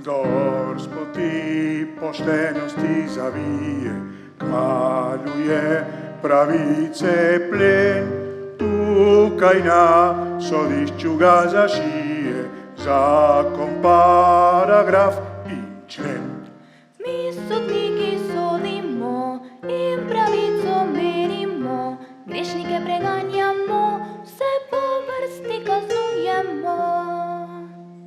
Gospodi poštenosti zavije, kmaljuje pravice plen, tukaj na sodišču ga zašije, zakon, paragraf in člen. Mi sodniki sodimo in pravico merimo, grešnike preganjamo, vse po vrsti kaznujemo.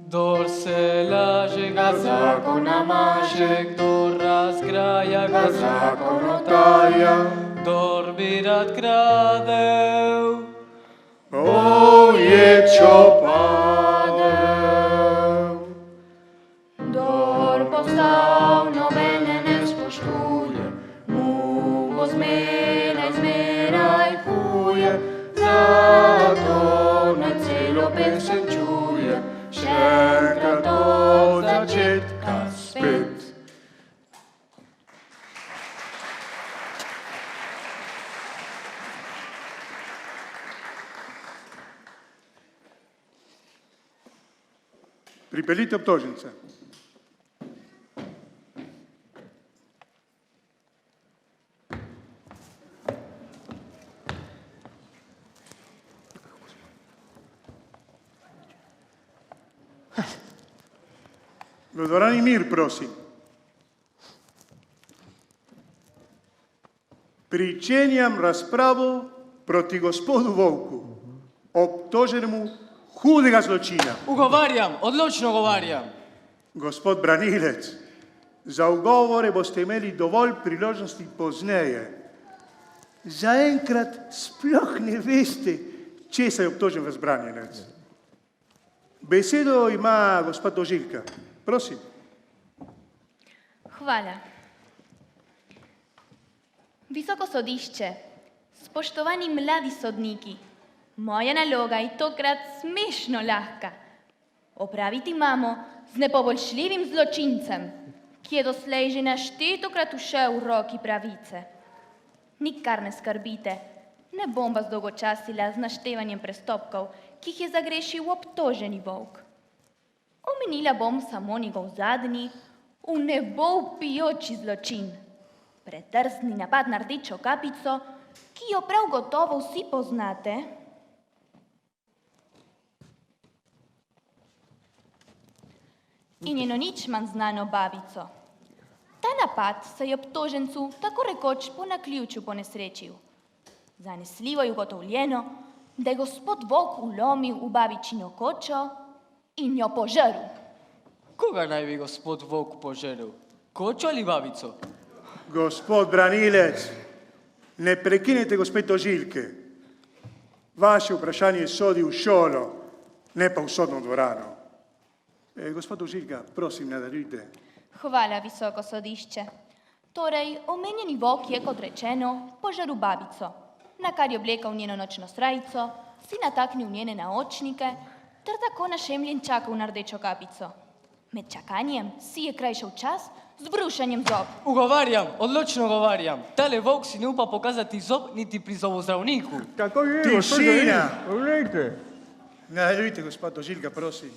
Kdor se laže, ga zakon namaže, kdor razgraja, ga zakon otaja, kdor bi rad kradel, Oječo padel. Kdor postav nobene ne spoštuje, mu bo zmeraj huje, Zato na celo pesem čuje, še enkrat od začetka spet. Pripeljite obtožence. V dvorani mir, prosim. Pričenjam razpravo proti gospodu Volku, obtoženemu hudega zločina. ugovarjam, odločno ugovarjam. Gospod branilec, za ugovore boste imeli dovolj priložnosti pozneje. Zaenkrat sploh ne veste, česa je obtožen vaš branjenec. Besedo ima gospa tožilka. Prosim. Hvala. Visoko sodišče, spoštovani mladi sodniki, moja naloga je tokrat smešno lahka. Opraviti imamo z nepoboljšljivim zločincem, ki je doslej že naštetokrat ušel v roki pravice. Nikar ne skrbite, ne bom vas dolgočasila z naštevanjem prestopkov, ki jih je zagrešil obtoženi Volk. Omenila bom samo njegov zadnji, v nebo vpijoči zločin. Predrzni napad na Rdečo kapico, ki jo prav gotovo vsi poznate. In njeno nič manj znano babico. Ta napad se je obtožencu tako rekoč po naključju ponesrečil. Zanesljivo je ugotovljeno, da je gospod Volk vlomil v babičino kočo in jo požrl. Koga naj bi gospod Volk požrl? Kočo ali babico? Gospod branilec, ne prekinete gospe tožilke. Vaše vprašanje sodi v šolo, ne pa v sodno dvorano. Gospod tožilka, prosim, nadaljujte. Hvala, visoko sodišče. Torej, omenjeni Volk je, kot rečeno, požrl babico, na kar je oblekal njeno nočno srajco, si nataknil njene naočnike, ter tako našemljen čakal na Rdečo kapico. Med čakanjem si je krajšal čas z brušanjem zob. Ugovarjam, odločno ugovarjam. Tale Volk si ne upa pokazati zob niti pri zobozdravniku. Tako je, Tišina! Poglejte. Nadaljujte, gospod tožilka, prosim.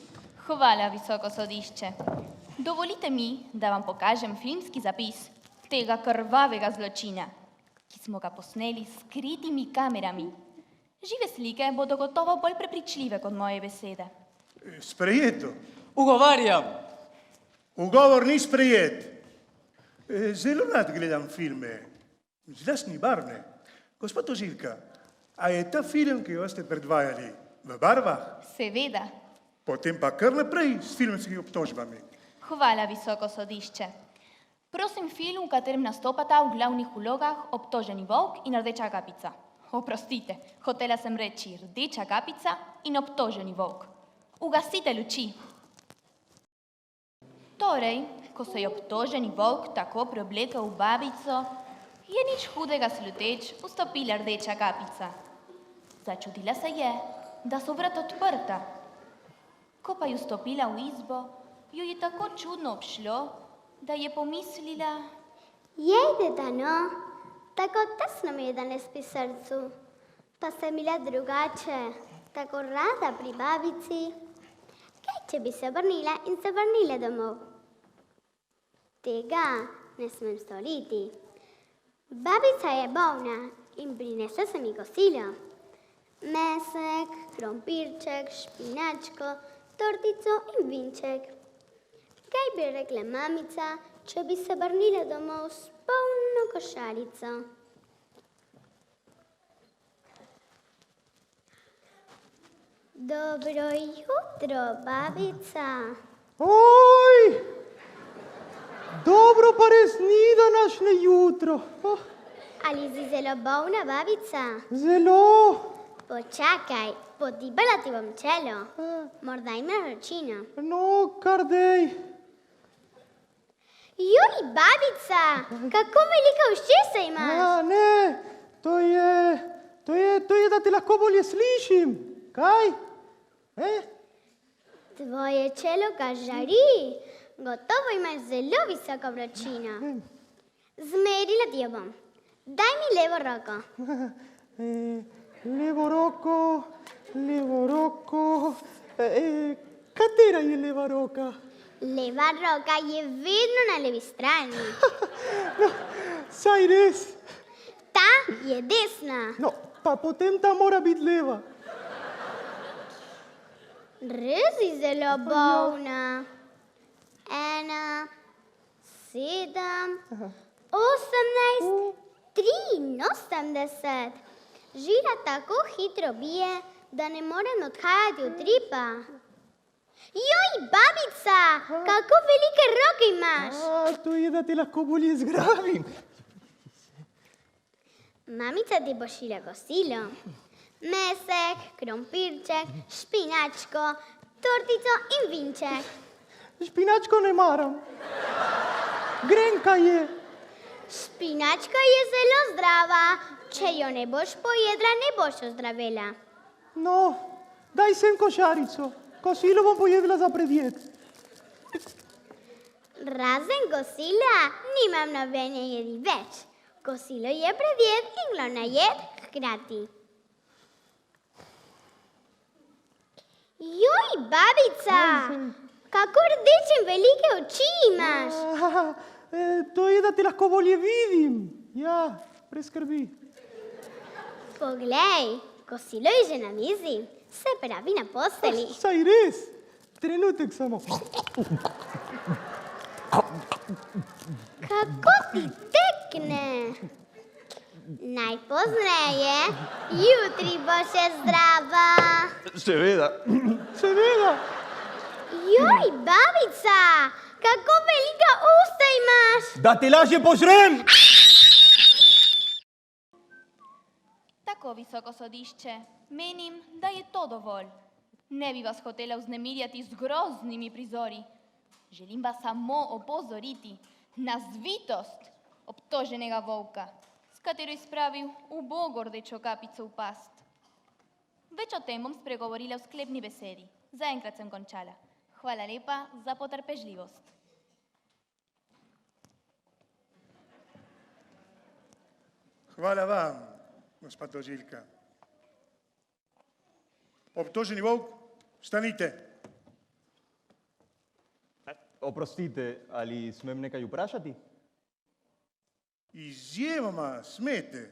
Hvala, visoko sodišče. Dovolite mi, da vam pokažem filmski zapis tega krvavega zločina, ki smo ga posneli s skritimi kamerami. Žive slike bodo gotovo bolj prepričljive kot moje besede. Sprejeto. Ugovarjam. Ugovor ni sprejet. Zelo rad gledam filme, zlasti barvne. Gospod tožilka, a je ta film, ki jo ste predvajali, v barvah? Seveda. Potem pa kar naprej s filmskimi obtožbami. Hvala, visoko sodišče. Prosim, film, v katerem nastopata v glavnih vlogah obtoženi Volk in Rdeča kapica. Oprostite, hotela sem reči Rdeča kapica in obtoženi Volk. Ugasite luči. Torej, ko se je obtoženi Volk tako preoblekel v babico, je nič hudega sluteč vstopila Rdeča kapica. Začudila se je, da so vrata odprta. Ko pa je vstopila v izbo, jo je tako čudno obšlo, da je pomislila: Jejde, no, tako tesno mi je danes pri srcu, pa sem bila drugače, tako rada pri babici. Kaj, če bi se vrnila in se vrnila domov? Tega ne smem storiti. Babica je bolna in prinese se mi kosilo. Mesek, krompirček, špinačko, tortico in vinček. Kaj bi rekla mamica, če bi se vrnila domov s polno košarico? Dobro jutro, babica. Oj! Dobro pa res ni današnje jutro. Oh, Ali si zelo bolna, babica? zelo. Počakaj, potipala ti bom čelo. Morda imaš vročino. No, kar dej. Joj, babica, kako velika ušesa imaš. Ja, ne, to je, da te lahko bolje slišim. Kaj? Tvoje čelo ga žari. Gotovo imaš zelo visoko vročino. Zmerila ti jo bom. Daj mi levo roko. Levo roko. Katera je leva roka? Leva roka je vedno na levi strani. No, saj res. Ta je desna. No, pa potem ta mora biti leva. Res si zelo bolna. 1, 7, 18, 83. Žila tako hitro bije, da ne morem odhajati od tripa. Joj, babica, kako velike roke imaš. To je, da te lahko bolje zgrabim. Mamica ti bo šila kosilo. Mesek, krompirček, špinačko, tortico in vinček. Špinačko ne maram. Grenka je. Špinačka je zelo zdrava. Če jo ne boš pojedla, ne boš ozdravela. No, daj sem košarico. Kosilo bom pojedla za predjed. Razen kosila nimam nobene jedi več. Kosilo je predjed in glavna jed hkrati. Joj, babica, kako rdeče in velike oči imaš. To je, da te lahko bolje vidim. Ja, brez skrbi. Poglej, kosilo je že na mizi, se pravi na posteli. Saj res. Trenutek samo. Kako ti tekne? Najpozneje, jutri bo še zdrava. Seveda. Joj, babica, kako velika usta imaš. Da te lažje požrem. Tako visoko sodišče. Menim, da je to dovolj. Ne bi vas hotela vznemirjati z groznimi prizori. Želim vas samo opozoriti na zvitost obtoženega volka, s katero je spravil ubogo rdečo kapico v past. Več o tem bom spregovorila v sklepni besedi. Zaenkrat sem končala. Hvala lepa za potrpežljivost. Hvala vam, gospa tožilka. Obtoženi volk, vstanite. Oprostite, ali smem nekaj vprašati? Izjemoma smete.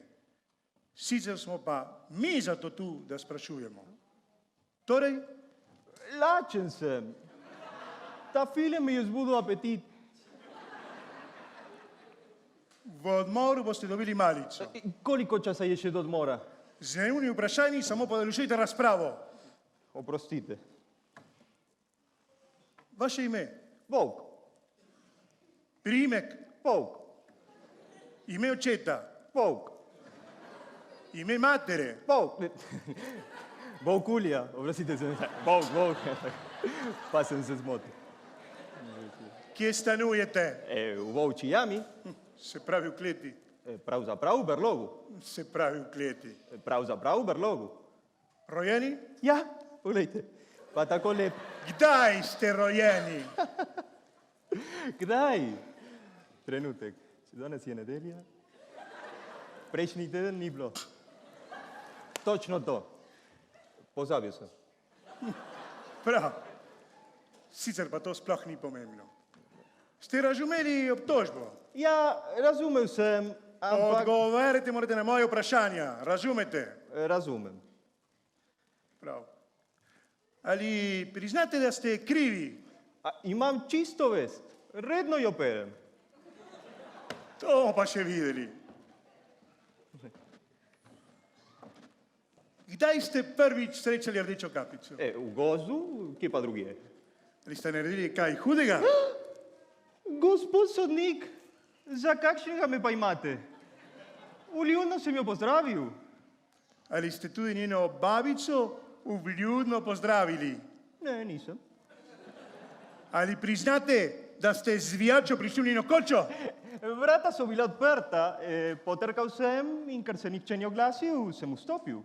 Sicer smo pa mi zato tu, da sprašujemo. Torej, Lačen sem. Ta film mi je zbudil apetit. v odmoru boste dobili malico. Koliko časa je še do odmora? Z neumnimi vprašanji samo podaljšujte razpravo. Oprostite. Vaše ime, Volk. priimek, Volk. ime očeta, Volk. ime matere, Volk. Volkulja. Oprostite se. Volk. Pa sem se zmotil. kje stanujete, V volčji jami, se pravi v kleti, pravzaprav v brlogu. se pravi v kleti. Pravzaprav v brlogu. Rojeni? Ja, poglejte. Pa tako lep. Kdaj ste rojeni? Kdaj? Trenutek. Danes je nedelja. Prejšnji teden ni bilo. Točno to. Pozabil sem. Prav. Sicer pa to sploh ni pomembno. Ste razumeli obtožbo? Ja, razumel sem, ampak... Odgovarjate morate na moje vprašanja, razumete? Razumem. Prav. Ali priznate, da ste krivi? A, imam čisto vest, redno jo perem. To bomo pa še videli. Kdaj ste prvič srečali rdečo kapico? V gozdu, kje pa drugje? Ali ste naredili kaj hudega? Gospod sodnik, za kakšnega me pa imate? Vljudno sem jo pozdravil. Ali ste tudi njeno babico vljudno pozdravili? Ne, nisem. Ali priznate, da ste zvijačo prišli v njeno kočo? Vrata so bila odprta, potrkal sem in ker se nihče ni oglasil, sem vstopil.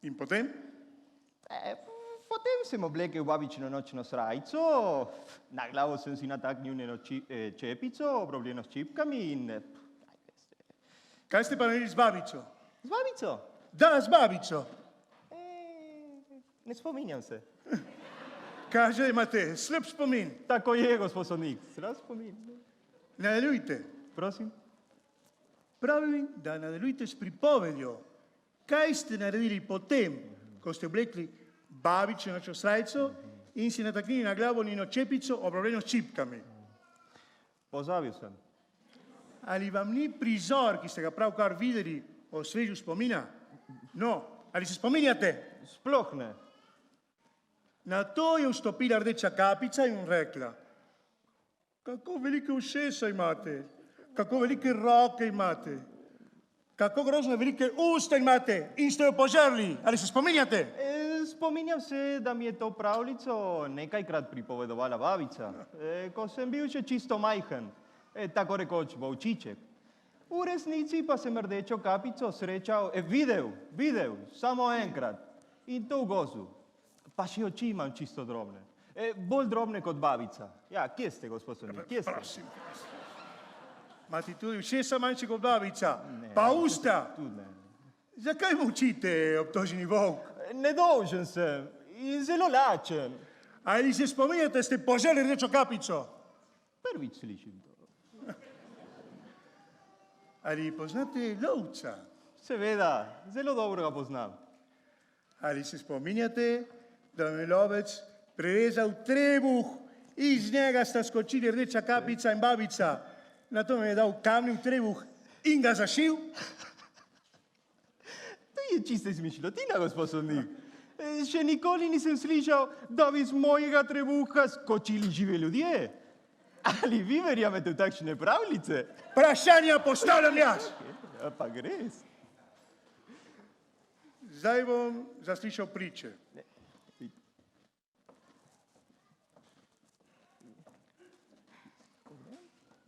In potem? Potem sem oblekel babičino nočno srajco, na glavo sem si nataknil njeno čepico, obrobljeno s čipkami in... Kaj ste pa naredili z babico? Z babico? Da, z babico. Ne spominjam se. Kaže, da imate slab spomin. Tako je, gospod sodnik, slab spomin. Nadaljujte. Prosim. Pravim, da nadaljujte s pripovedjo. Kaj ste naredili potem, ko ste oblekli babičino nočno srajco in si nataknili na glavo njeno čepico, obrobljeno s čipkami? Pozabil sem. Ali vam ni prizor, ki ste ga pravkar videli, osvežil spomina? No, ali se spominjate? Sploh ne. Na to je vstopila rdeča kapica in rekla, kako velike ušesa imate, kako velike roke imate, kako grozno velike usta imate in ste jo požrli. Ali se spominjate? Spominjam se, da mi je to pravljico nekajkrat pripovedovala babica, ko sem bil še čisto majhen, tako rekoč volčiček. V resnici pa sem rdečo kapico srečal, videl, samo enkrat. In to v gozdu. Pa še oči imam čisto drobne. Bolj drobne kot babica. Ja, kje ste, gospod sodnik, kje ste? Prosim. Imate tudi ušesa manjše kot babica, pa usta. Tudi ne. Zakaj molčite, obtoženi volk? Nedolžen sem in zelo lačen. Ali se spominjate, ste požrli rdečo kapico? Prvič slišim to. Ali poznate lovca? Seveda, zelo dobro ga poznam. Ali se spominjate, da vam je lovec prerezal trebuh, iz njega sta skočili rdeča kapica in babica, nato vam je dal kamen v trebuh in ga zašil? To je čista izmišljotina, gospod sodnik. Še nikoli nisem slišal, da bi iz mojega trebuha skočili živi ljudje. Ali vi verjamete v takšne pravljice? Vprašanja postavljam jaz. Ja, pa res. Zdaj bom zaslišal priče.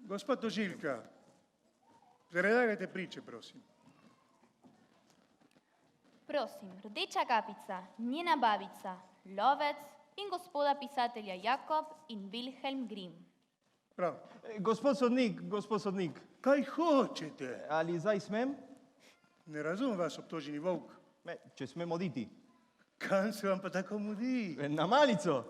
Gospod tožilka, predlagajte priče, prosim. Prosim, rdeča kapica, njena babica, lovec in gospoda pisatelja Jakob in Wilhelm Grimm. Prav. Gospod sodnik, Kaj hočete? ali zdaj smem? Ne razumem vas, obtoženi volk. Če smem oditi. Kam se vam pa tako mudi? Na malico.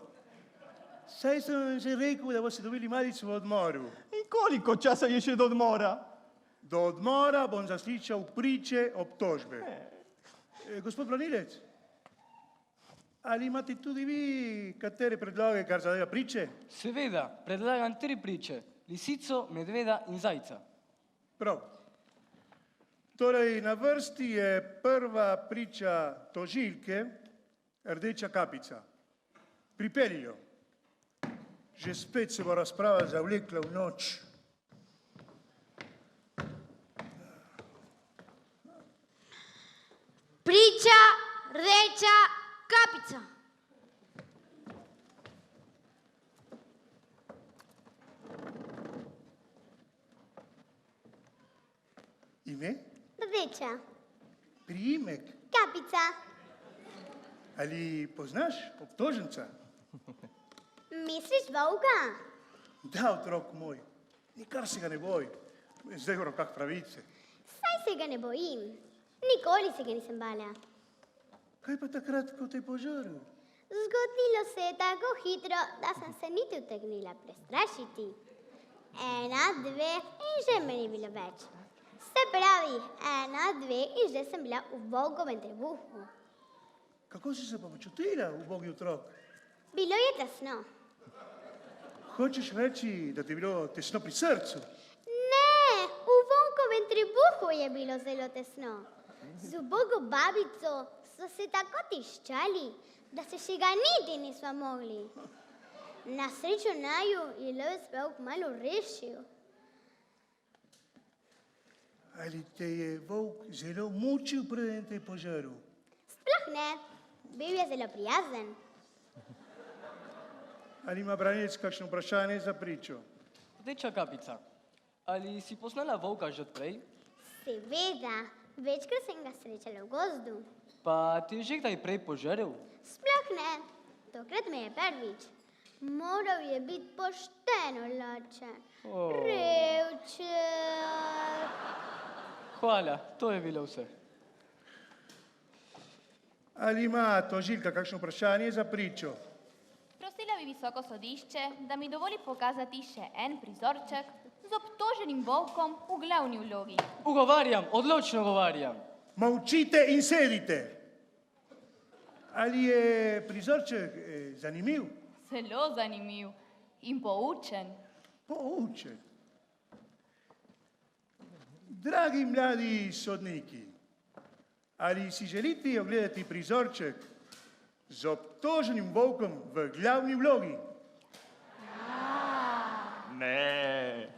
Saj sem vam že rekel, da boste dobili malico v odmoru. In koliko časa je še do odmora? Do odmora bom zaslišal priče obtožbe. Gospod Branilec, ali imate tudi vi katere predloge, kar zadeva priče? Seveda, predlagam 3 priče. Lisico, medveda in zajca. Prav. Torej, na vrsti je prva priča tožilke, rdeča kapica. Pripelji jo. Že spet se bo razprava zavlekla v noč. Priča rdeča kapica. Ime? Rdeča Priimek? kapica. Ali poznaš obtoženca? Misliš volka? Da, otrok moj, nikar se ga ne boj. Zdaj v rokah pravice. Saj se ga ne bojim. Nikoli se ga nisem bala. Kaj pa takrat, ko te je požrl? Zgodilo se je tako hitro, da sem se niti utegnila prestrašiti. 1, 2 in že me ni bilo več. Se pravi, 1, 2 in že sem bila v volkovem trebuhu. Kako si se pa počutila, ubogi otrok? Bilo je tesno. Hočeš reči, da ti je bilo tesno pri srcu? Ne, v volkovem trebuhu je bilo zelo tesno. Z ubogo babico so se tako tiščali, da se še ga niti nismo mogli. Na srečo naju je lovec volk malo rešil. Ali te je volk zelo mučil, preden te je požrl? Sploh ne, bil je zelo prijazen. Ali ima branilec kakšno vprašanje za pričo? Rdeča kapica, ali si poznala volka že odprej? Seveda, večkrat sem ga srečala v gozdu. Pa ti je že kdaj prej požrl? Sploh ne, tokrat me je prvič. Moral je biti pošteno lačen. Revček. Hvala, to je bilo vse. Ali ima tožilka kakšno vprašanje za pričo? Prosila bi visoko sodišče, da mi dovoli pokazati še en prizorček z obtoženim volkom v glavni vlogi. Ugovarjam, odločno ugovarjam. Molčite in sedite. Ali je prizorček zanimiv? Zelo zanimiv in poučen. Poučen. Dragi mladi sodniki, ali si želite ogledati prizorček z obtoženim volkom v glavni vlogi? Ne.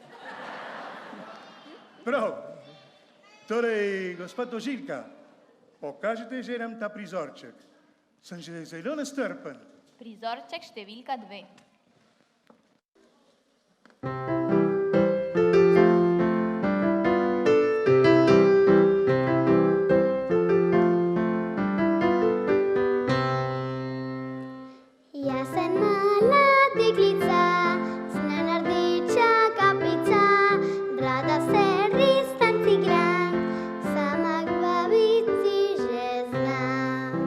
Prav. Torej, gospod tožilka, pokažite že nam ta prizorček. Sem že zelo nestrpen. Prizorček številka 2. Ja sem mala deklica, znana rdeča kapica, rada se ristam igram, sama k babici že znam.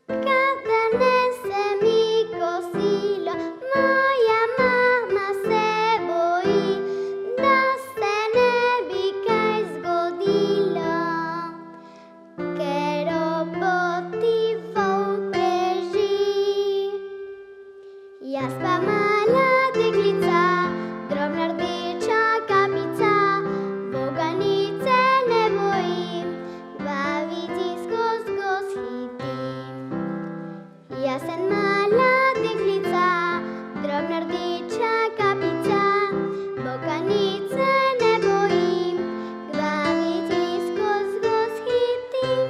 Kadar nese mi kosilo, moja mama se boji, da se ne bi kaj zgodilo, ker opoti volk preži. Jaz pa mala deklica, drobna rdeča kapica, voganice ne bojim, babici skoz hitim. Jaz sem mala deklica, drobna rdeča kapica, voganice ne bojim, babici skoz hitim.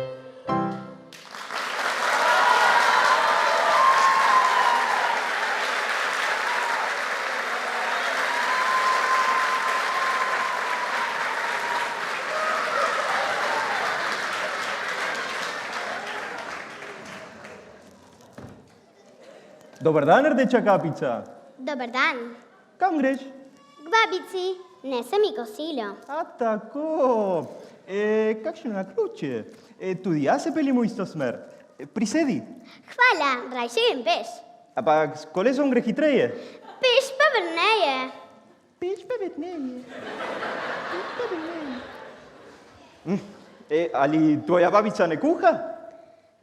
Dobar dan, rdeča kapica. Dobar dan. Kam greš? K babici, nese mi kosilo. A tako. Kakšno naključje. Tudi jaz se peljem v isto smer. Prisedi. Hvala, rajše grem peš. Ampak s kolesom gre hitreje. Peš pa vrneje. Peš pa vetneje. Ali tvoja babica ne kuha?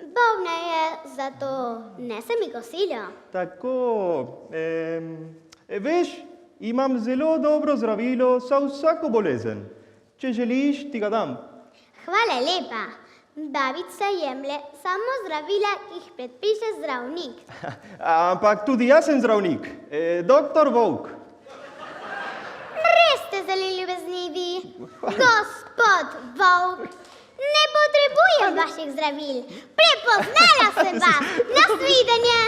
Bolna je, zato nese mi kosilo. Tako. Veš, imam zelo dobro zdravilo za vsako bolezen. Če želiš, ti ga dam. Hvala lepa. Babica jemlje samo zdravila, ki jih predpiše zdravnik. Ampak tudi jaz sem zdravnik. Doktor Volk. Res ste zelo ljubeznivi. Gospod Volk, ne potrebujem vaših zdravil. Prepoznala sem vas. Nasvidenje.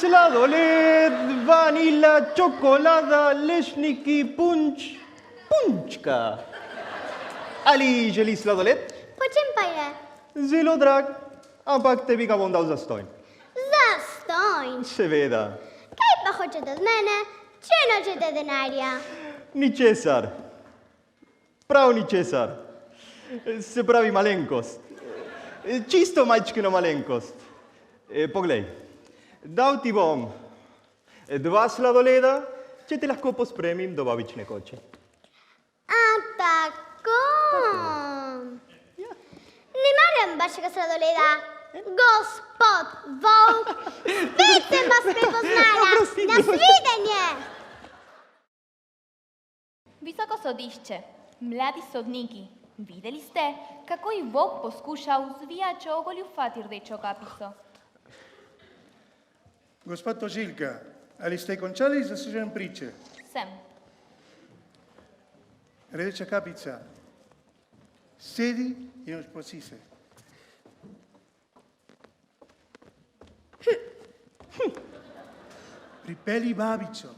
Sladoled, vanilla, chocolada, lešniki, punčka. Ali želi sladoled? Po čem pa je? Zelo drag, ampak tebi ga bom dal zastonj. Zastonj. Seveda. Kaj pa hočete od mene, če nočete denarja? Ničesar. Prav ničesar. Se pravi malenkost. Čisto majčkino malenkost. Poglej, dal ti bom 2 sladoleda, če te lahko pospremim do babične koče. A tako. Ne maram vašega sladoleda, gospod Volk. Spet sem vas prepoznala. Nasvidenje. Visoko sodišče, mladi sodniki, videli ste, kako je Volk poskušal z vijačo ogoljufati rdečo kapico. Gospa tožilka, ali ste končali z zasluženjem priče? Sem. Rdeča kapica, sedi in odposi se. Pripelji babico.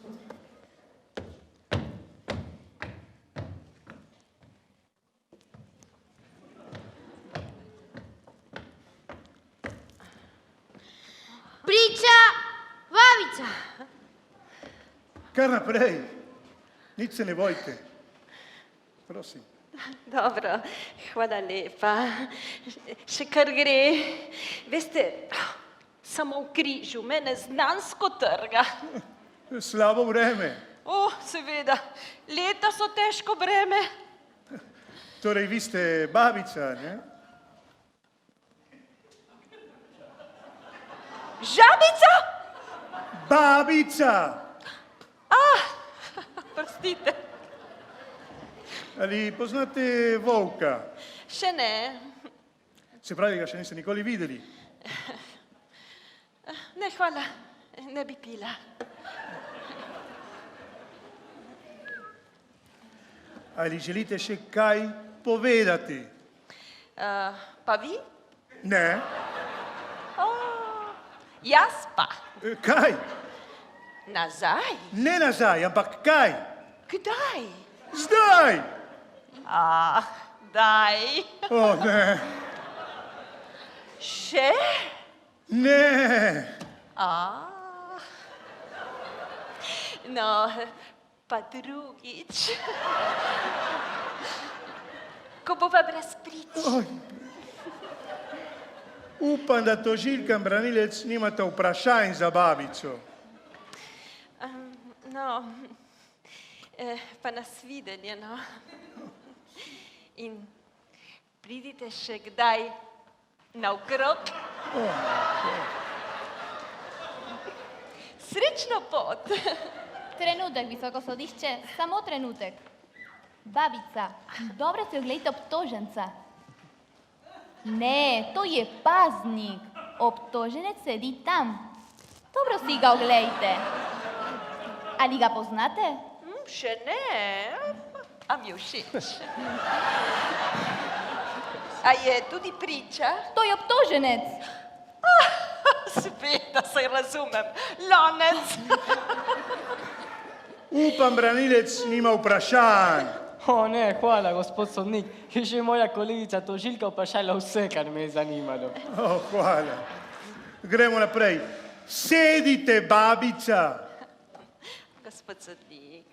Priča babica. Kar naprej, nič se ne bojte. Prosim. Dobro, hvala lepa. Še kar gre. Veste, samo v križu mene znansko trga. Slabo vreme. Seveda, leta so težko breme. Torej, vi ste babica, ne? Žabica? Babica! Prostite. Ali poznate Volka? Še ne. Se pravi, ga še niste nikoli videli. Ne, hvala, ne bi pila. Ali želite še kaj povedati? Pa vi? Ne. Jaz pa. Kaj? Nazaj? Ne nazaj, ampak kaj? Kdaj? Zdaj! Daj. O, ne. Še? Ne, A. No, pa drugič. Ko bova brez prič. upam, da tožilka in branilec nimata vprašanj za babico. No, pa nasvidenje, no. In pridite še kdaj naokrog. Srečno pot. Trenutek, visoko sodišče, samo trenutek. Babica, dobro si oglejte obtoženca. Ne, to je paznik. Obtoženec sedi tam. Dobro si ga oglejte. Ali ga poznate? Še ne, a mi je všeč. A je tudi priča? To je obtoženec. Sveta, se razumem. Lonec. Upam, branilec nima vprašanj. O ne, hvala, gospod sodnik. Je že moja kolegica tožilka vprašala vse, kar me je zanimalo. Hvala. Gremo naprej. Sedite, babica. Gospod sodnik,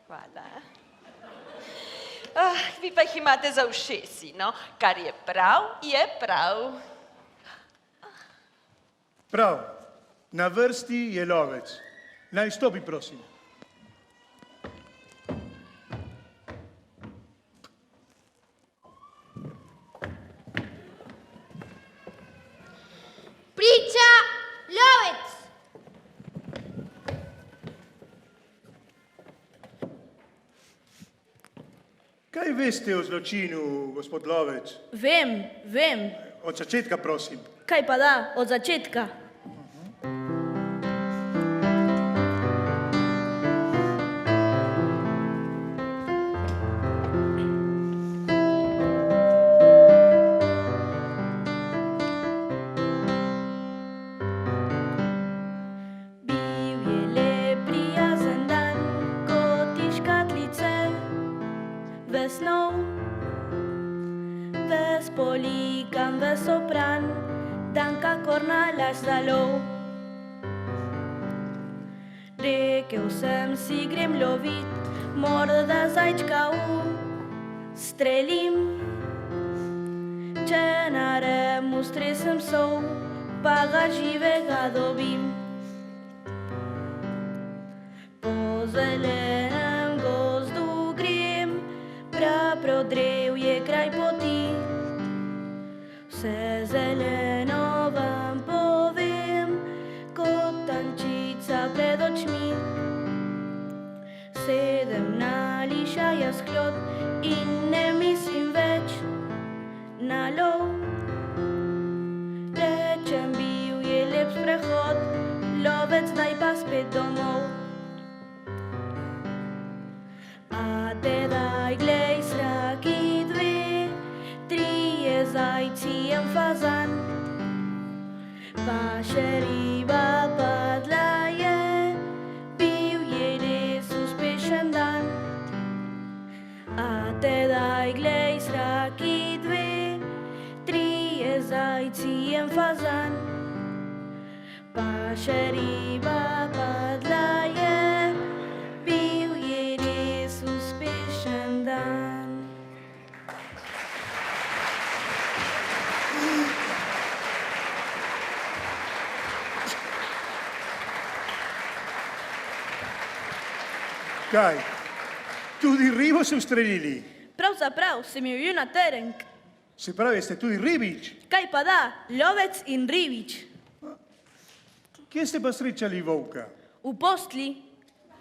hvala. Vi pa jih imate za ušesi, no? Kar je prav, je prav. Prav, na vrsti je lovec. Naj stopi, prosim. Priča, lovec! Kaj veste o zločinu, gospod lovec? Vem. Od začetka, prosim. Kaj pa da, od začetka. Bil je lep, prijazen dan, kot iz škatlice, ves nov, ves polikan, ves opran, dan kakor nalašč za lov. Rekel sem si, grem lovit, morda zajčka ustrelim. Če narem ustresem sol, pa ga živega dobim. Po zelenem gozdu grem, prodrev je kraj poti. Vse zeleno vam povem, kot tančica pred očmi. Sedem na lišaja sklop in ne mislim več na lov. Rečem, bil je lep sprehod, lovec zdaj pa spet domov. A tedaj glej, sraki dve, trije zajci, en fazan, pa še riba padla je, bil je res uspešen dan. A tedaj glej, sraki dve, trije zajci, en fazan, pa še riba padla je, bil je res uspešen dan. Kaj? Tudi ribo so ustrelili. Pravzaprav sem jo bil na terenk. Se pravi, ste tudi ribič. Kaj pa da, lovec in ribič. Kje ste pa srečali volka? V postli,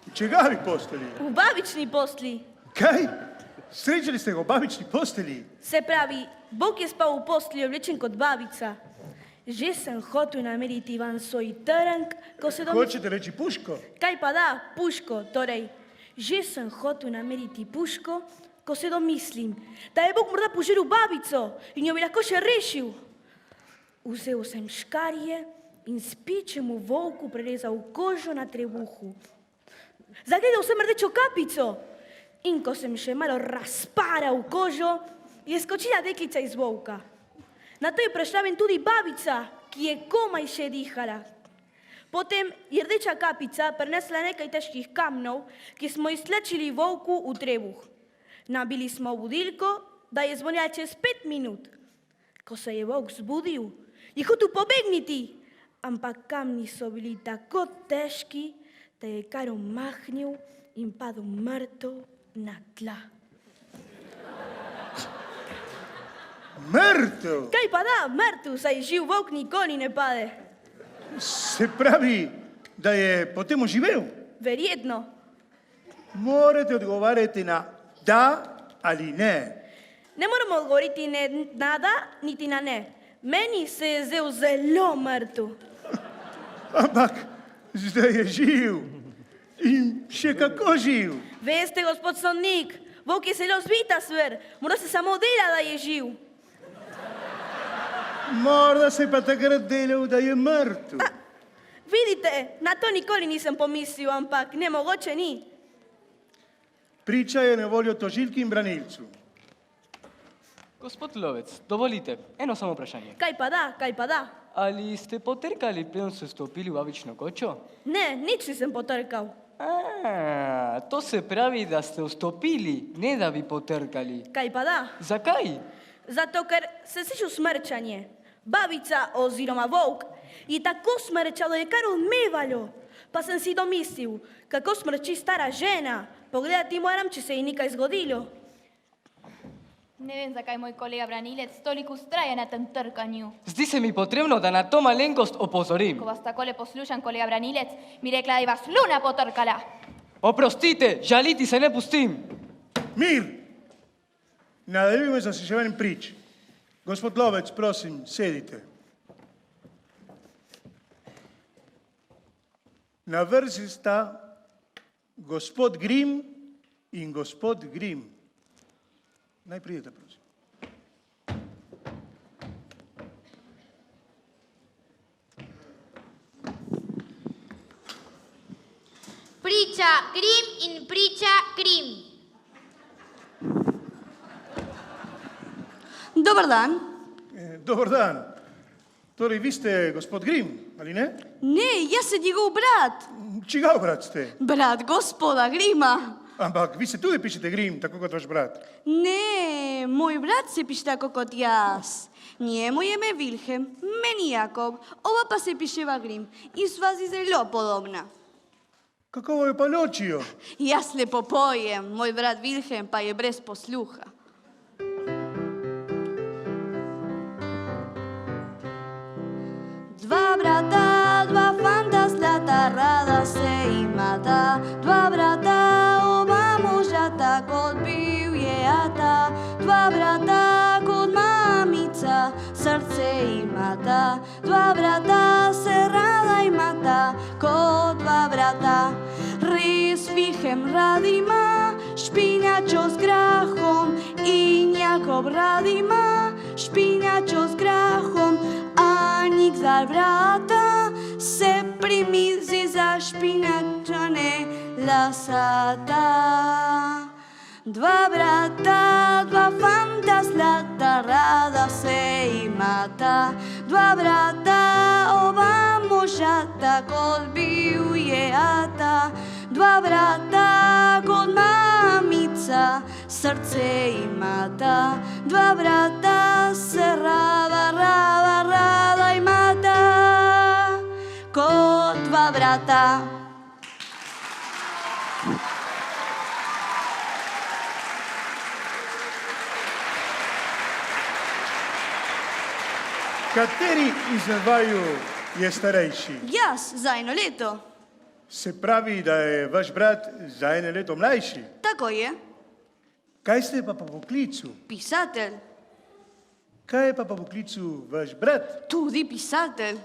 V čigavi posteli? v babični postli. Kaj? Srečali ste ga v babični posteli? Se pravi, Bog je spal v postli oblečen kot babica. Že sem hotel nameriti van svoj terenk, ko se Hočete reči puško? Kaj pa da, puško, torej. Že sem hotel nameriti puško, ko se domislim, da je Bog morda požrl babico in jo bi lahko še rešil. Vzel sem škarje in spečemu volku prerezal kožo na trebuhu. Zagledal sem rdečo kapico in ko sem še malo razparal kožo, je skočila deklica iz volka. Na to je prešla ven tudi babica, ki je komaj še dihala. Potem je rdeča kapica prinesla nekaj težkih kamnov, ki smo jih stlačili volku v trebuh. Nabili smo budilko, da je zvonila čez 5 minut. Ko se je volk zbudil, je hotel pobegniti, ampak kamni so bili tako težki, da je kar omahnil in padel mrtev na tla. Mrtev? Kaj pa da, mrtev, saj živ volk nikoli ne pade. Se pravi, da je potem oživel? Verjetno. Morate odgovarjati na da ali ne. Ne moramo odgovoriti ne na da, niti na ne. Meni se je zdel zelo mrtev. Ampak zdaj je živ. In še kako živ. Veste, gospod sodnik, volk je zelo zvita stvar. Mora se samo dela, da je živ. Morda se je pa takrat delal, da je mrtev. Vidite, na to nikoli nisem pomislil, ampak nemogoče ni. Priča je na voljo tožilki in branilcu. Gospod Lovec, dovolite, eno samo vprašanje. Kaj pa da, kaj pa da. Ali ste potrkali, preden ste stopili v babično kočo? Ne, nič nisem potrkal. To se pravi, da ste vstopili, ne da bi potrkali. Kaj pa da? Zakaj? Zato, ker se slišal smrčanje. Babica oziroma volk je tako smrčalo, je kar odmevalo. Pa sem si domislil, kako smrči stara žena. Pogledati moram, če se ji nekaj zgodilo. Ne vem, zakaj moj kolega branilec toliko ustraja na tem trkanju. Zdi se mi potrebno, da na to malenkost opozorim. Ko vas takole poslušam, kolega branilec, mi rekla, da je vas luna potrkala. Oprostite, žaliti se ne pustim. Mir! Nadaljujemo z zasliševanjem prič. Gospod Lovec, prosim, sedite. Na vrsti sta gospod Grim in gospod Grim. Naj pridete, prosim. Priča Grim in priča Grim. Dobar dan. Dobar dan. Torej, vi ste gospod Grim, ali ne? Ne, jaz sem njegov brat. Čigav brat ste? Brat gospoda Grima. Ampak vi se tudi pišete Grim, tako kot vaš brat. Ne, moj brat se piše tako kot jaz. Njemu je ime Vilhelm, meni Jakob, oba pa se piševa Grim in sva si zelo podobna. Kako jo pa ločijo? Jaz lepo pojem, moj brat Vilhelm pa je brez posluha. Dva brata, dva fanta zlata, rada se imata. Dva brata, oba možata, kot bil je ata. Dva brata, kot mamica, srce imata. Dva brata se rada imata, kot dva brata. Res Vilhelm rad ima špinačo z grahom in Jakob rad ima špinačo z grahom. Anik za vrata se pri mizi za špinačane lasata. Dva brata, dva fanta zlata, rada se imata. Dva brata, oba možata, kot bil je ata. Dva brata, kot mamica, srce imata. Dva brata se rada imata, kot dva brata. Kateri izmed vaju je starejši? Jaz, za 1 leto. Se pravi, da je vaš brat za 1 leto mlajši. Tako je. Kaj ste pa po poklicu? Pisatelj. Kaj je pa po poklicu vaš brat? Tudi pisatelj.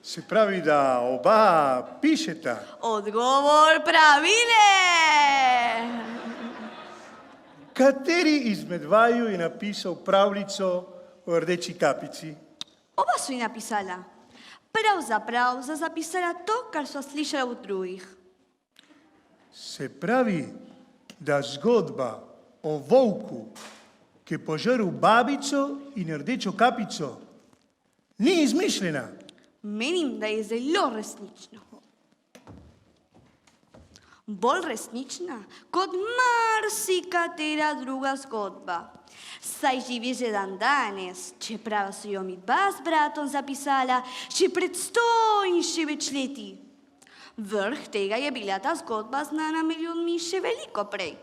Se pravi, da oba pišeta. Odgovor pravile. Kateri izmed vaju je napisal pravljico o rdeči kapici? Oba so ji napisala. Pravzaprav za zapisala to, kar so slišala od drugih. Se pravi, da zgodba o volku, ki che požeru babico in rdečo kapico ni izmišljena. Menim, da je zelo resnično. Bolj resnična kot marsikatera druga zgodba. Saj živi že dan danes, čeprav so jo midva s bratom zapisala še pred 100 in še več leti. Vrh tega je bila ta zgodba znana med ljudmi še veliko prej.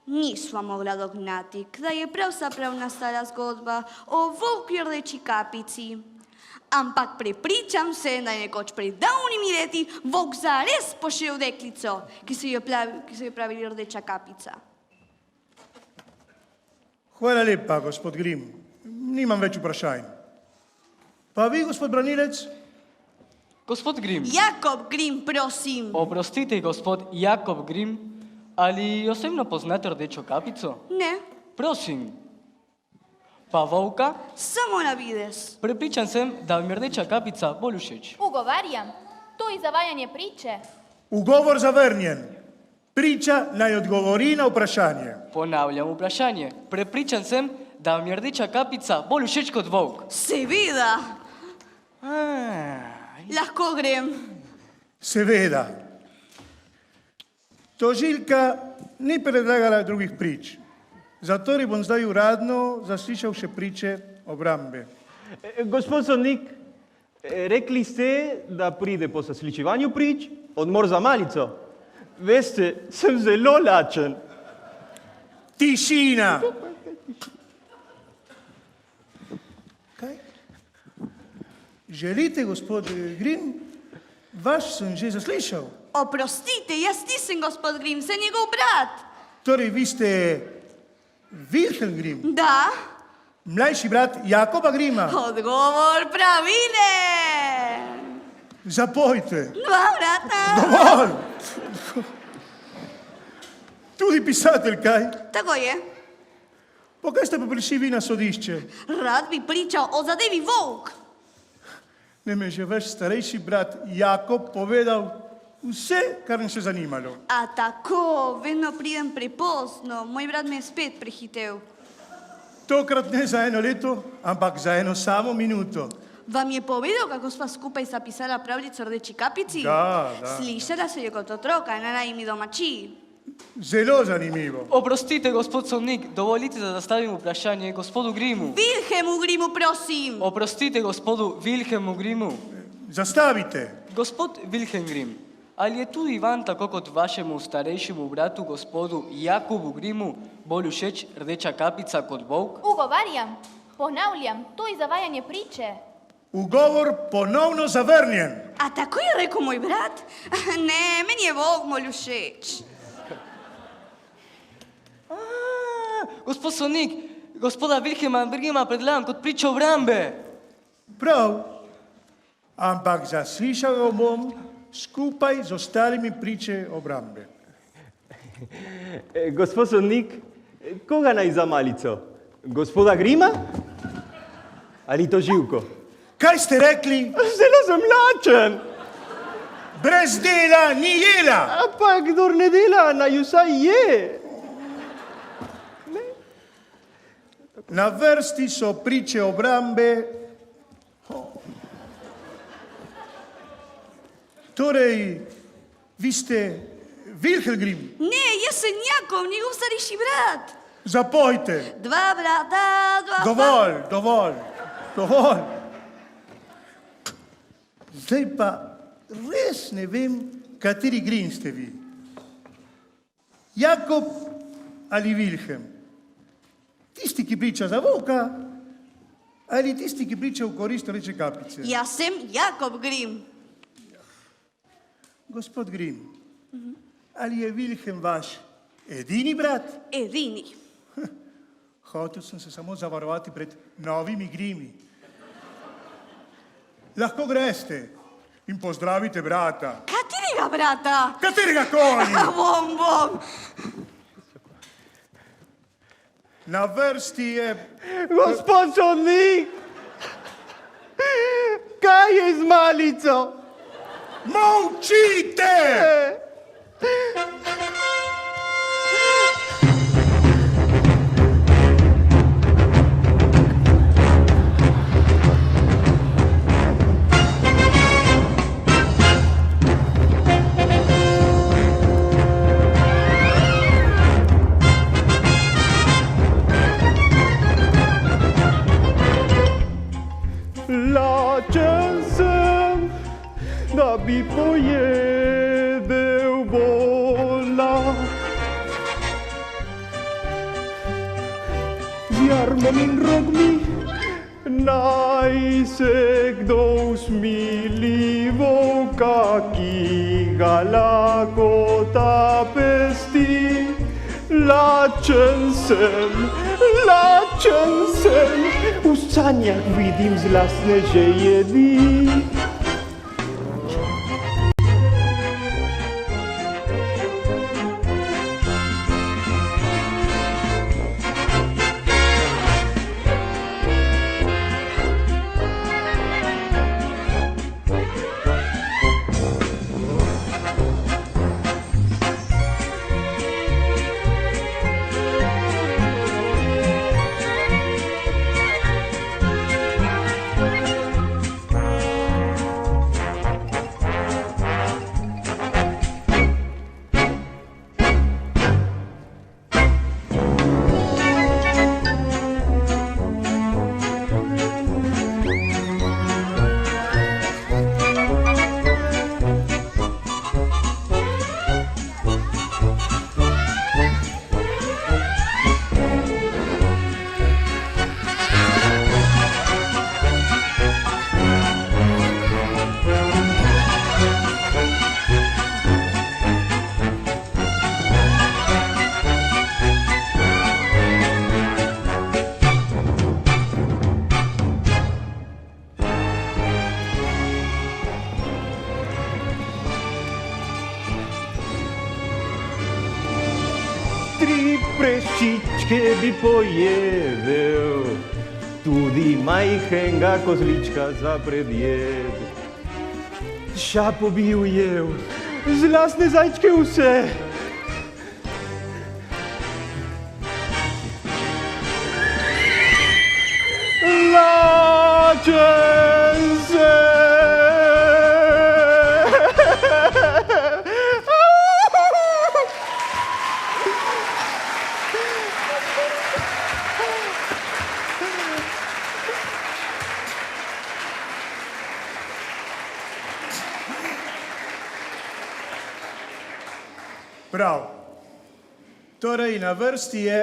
Nisva mogla dognati, kdaj je pravzaprav nastala zgodba o volki rdeči kapici. Ampak prepričam se, da je nekoč pred davnimi leti volk zares pošel deklico, ki so jo pravili rdeča kapica. Hvala lepa, gospod Grim. Nimam več vprašanj. Pa vi, gospod branilec? Gospod Grim. Jakob Grim, prosim. Oprostite, gospod Jakob Grim, ali osebno poznate rdečo kapico? Ne. Prosim. Pa volka? Samo na vides. Prepričan sem, da mi rdeča kapica bolj všeč. Ugovarjam, to je zavajanje priče. Ugovor zavrnjen. Priča naj odgovori na vprašanje. Ponavljam vprašanje. Prepričan sem, da mi rdeča kapica bolj všeč kot volk. Seveda. Lahko grem. Seveda. Tožilka ni predlagala drugih prič. Zato bom zdaj uradno zaslišal še priče obrambe. Gospod sodnik, rekli ste, da pride po zasliševanju prič odmor za malico. Veste, sem zelo lačen. Tišina! Kaj? Želite, gospod Grim? Vaš sem že zaslišal. Oprostite, jaz nisem gospod Grim, sem njegov brat. Torej, vi ste Wilhelm Grim? Da. Mlajši brat Jakoba Grima? Odgovor pravilen. Zapojte. Dva brata. Dovolj! Tudi pisatelj, kaj? Tako je. Po kaj ste pa prišli vi na sodišče? Rad bi pričal o zadevi volk. Ne me že vaš starejši brat Jakob povedal vse, kar nas je zanimalo. A tako, vedno pridem prepozno. Moj brat me je spet prehitel. Tokrat ne za 1 leto, ampak za 1 samo minuto. Vam je povedal, kako sva skupaj zapisala pravljico rdeči kapici? Da. Slišala se je kot otroka na najmi domačiji. Zelo zanimivo. Oprostite, gospod sodnik, dovolite, da zastavim vprašanje gospodu Grimu. Wilhelmu Grimu, prosim. Oprostite, gospodu Wilhelmu Grimu. Zastavite. Gospod Wilhelm Grim, ali je tudi Ivan, tako kot vašemu starejšemu bratu, gospodu Jakobu Grimu, bolj všeč rdeča kapica kot volk? Ugovarjam, ponavljam, to je zavajanje priče. Ugovor ponovno zavrnjen. A tako je rekel moj brat? Ne, meni je volk bolj všeč. Gospod sodnik, gospoda Wilhelma Grima predlagam kot pričo obrambe. Prav, ampak zaslišal ga bom skupaj z ostalimi priče obrambe. Gospod sodnik, koga naj za malico? Gospoda Grima? Ali tožilko? Kaj ste rekli? Zelo sem lačen. Brez dela ni jela. Ampak kdor ne dela, naj vsaj je. Na vrsti so priče obrambe. Torej, vi ste Wilhelm Grim? Ne, jaz sem Jakov, njegov starejši brat. Zapojte. Dva brata, Dovolj. Zdaj pa res ne vem, kateri Grim ste vi. Jakob ali Wilhelm? Tisti, ki priča za volka, ali tisti, ki priča v korist rdeče kapice? Jaz sem Jakob Grim. Gospod Grim, ali je Wilhelm vaš edini brat? Edini. Hotel sem se samo zavarovati pred novimi Grimi. Lahko greste in pozdravite brata. Katerega brata? Katerega koli? Bom. Na vrsti je... Gospod sodnik, kaj je z malico? Molčite! Menin rog mi, najse kdo usmili volka, ki ga lakota pesti. Lačen sem, v sanjah vidim zlastne že jedi. Tri prešičke bi pojedel, tudi majhenega kozlička za predjed. Šapo bi ujel, zlastne zajčke vse. Lačen sem. Prav. Torej, na vrsti je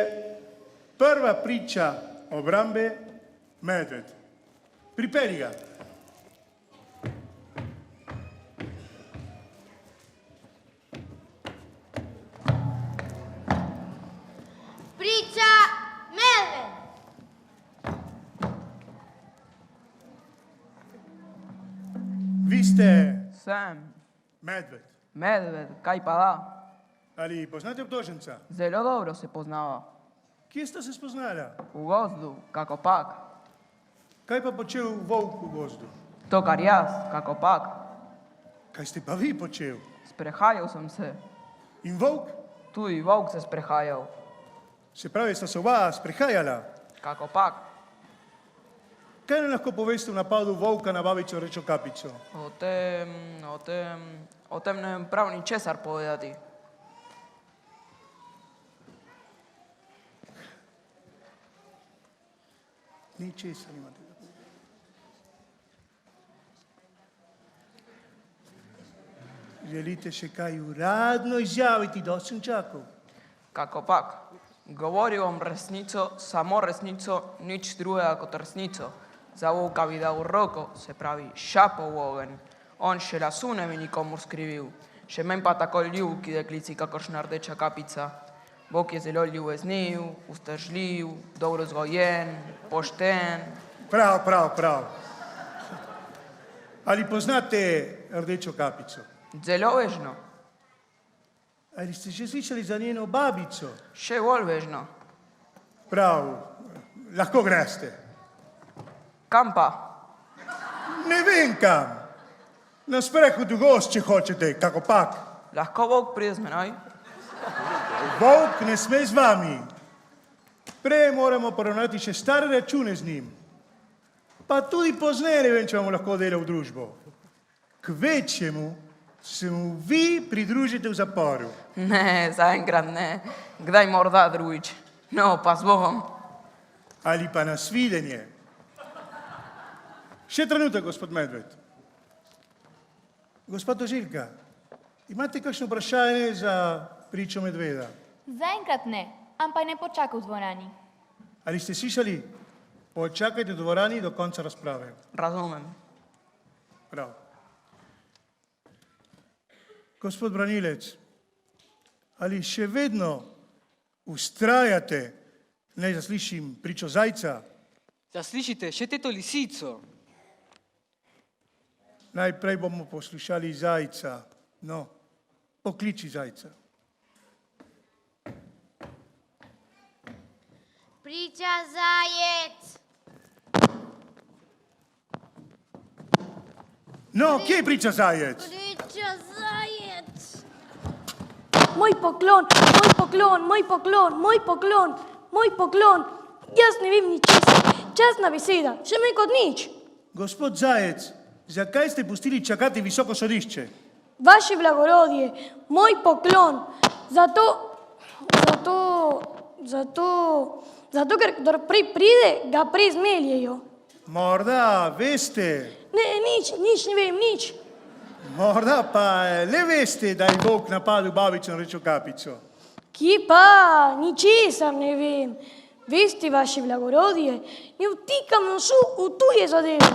prva priča obrambe Medved. Pripelji ga. Priča Medved. Vi ste Sem Medved. medved, kaj pa da? Ali poznate obtoženca? Zelo dobro se poznava. Kje sta se spoznala? V gozdu, kakopak. Kaj pa počel volk v gozdu? To kar jaz, kakopak. Kaj ste pa vi počel? Sprehajal sem se. In volk? Tudi volk se sprehajal. Se pravi, sta se oba sprehajala. Kakopak. Kaj nam lahko poveste o napadu volka na babico Rdečo kapico? O tem ne vem prav ničesar povedati. Ničesar nimate da povedati. Želite še kaj uradno izjaviti, da sem čakal? Kakopak. Govoril vam resnico, samo resnico, nič drugega kot resnico. Za volka bi dal roko, se pravi šapo v ogenj. On še lasu ne bi nikomu skrivil. Še men pa tako ljubi deklici, kakršna Rdeča kapica. Volk je zelo ljubezniv, ustržljiv, dobro vzgojen, pošten. Prav. Ali poznate Rdečo kapico? Zelo vežno. Ali ste že slišali za njeno babico? Še bolj vežno. Prav, lahko greste. Kam pa? Ne vem kam. Na sprehod v gost, če hočete, kakopak. Lahko volk pride z menoj? Volk ne sme z vami. Prej moramo poravnati še stare račune z njim. Pa tudi pozneje ne vem, če vam lahko dela v družbo. Kvečjemu se mu vi pridružite v zaporu. Ne, zaenkrat ne. Kdaj morda drugič. No, pa z Bogom. Ali pa na svidenje. Še trenutek, gospod Medved. Gospod tožilka, imate kakšno vprašanje za pričo Medveda? Zaenkrat ne, ampak ne počakaj v dvorani. Ali ste slišali? Počakajte v dvorani do konca razprave. Razumem. Prav. Gospod branilec, ali še vedno ustrajate, ne zaslišim pričo zajca? Zaslišite še teto lisico. Najprej bomo poslušali zajca. No, pokliči zajca. Priča zajec. No, kje je priča zajec? Priča zajec. Moj poklon, moj poklon, moj poklon, moj poklon, moj poklon. Jaz ne vem ničesar. Časna beseda, še me kot nič. Gospod Zajec, zakaj ste pustili čakati visoko sodišče? Vaše blagorodje, moj poklon. Zato, ker kdor prej pride, ga prej zmeljejo. Morda veste, Ne, nič ne vem, nič. morda pa le veste, da je volk napadel babico in Rdečo kapico. Kje pa, ničesar ne vem. Veste, vaše blagorodje, ne vtikam nosu v tuje zadeve.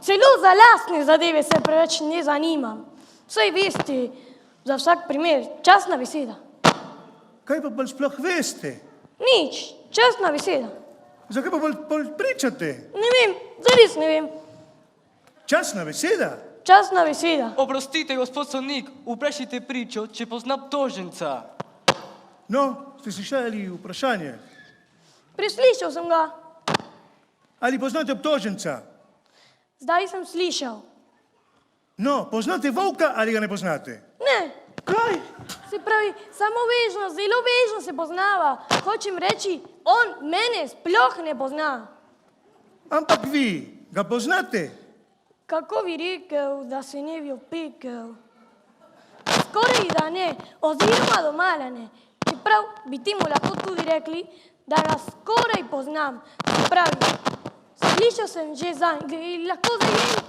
Celo za lastne zadeve se preveč ne zanimam. Saj veste, za vsak primer, časna beseda. Kaj pa bolj sploh veste? Nič, časna beseda. Zakaj pa bolj pričate? Ne vem, zares ne vem. Časna beseda? Časna beseda. Oprostite, gospod sodnik, vprašajte pričo, če pozna obtoženca. No, ste slišali vprašanje? Preslišal sem ga. Ali poznate obtoženca? Zdaj sem slišal. No, poznate volka ali ga ne poznate? Ne, Kaj? se pravi, samo vežno, zelo vežno se poznava. Hočem reči, on mene sploh ne pozna. Ampak vi ga poznate? Kako bi rekel, da se ne bi opekel? Skoraj da ne, oziroma domala ne. Čeprav bi temu lahko tudi rekli, da ga skoraj poznam. Se pravi, slišal sem že zanj, lahko zdaj grem.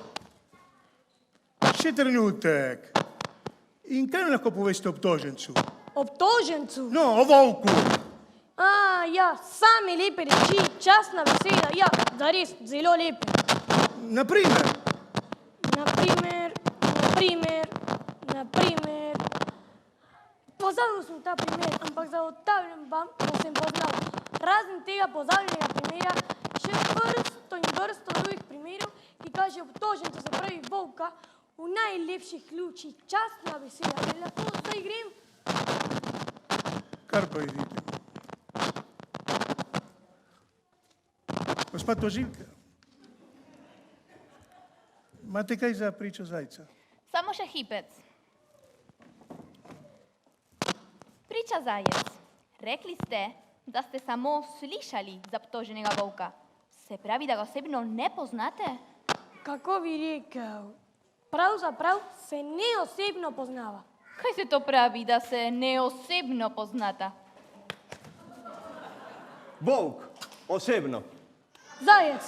Še trenutek. In kaj lahko poveste obtožencu? Obtožencu. No, o volku. Ja, same lepe reči, časna beseda, ja, zares, zelo lepe. Naprimer, Naprimer, pozabil sem ta primer, ampak zagotavljam vam, da sem poznal. Razen tega pozabljenega primera, še vrsto in vrsto drugih primerov, ki kaže obtožencu, se pravi volka, v najlepših luči, časna beseda. Ali lahko zdaj grem? kar pa idite. Gospa tožilka, imate kaj za pričo zajca? Samo še hipec. Priča zajec. Rekli ste, da ste samo slišali za obtoženega volka. Se pravi, da ga osebno ne poznate? Kako bi rekel? Pravzaprav se ne osebno poznava. Kaj se to pravi, da se ne osebno poznata? Volk, osebno. Zajec,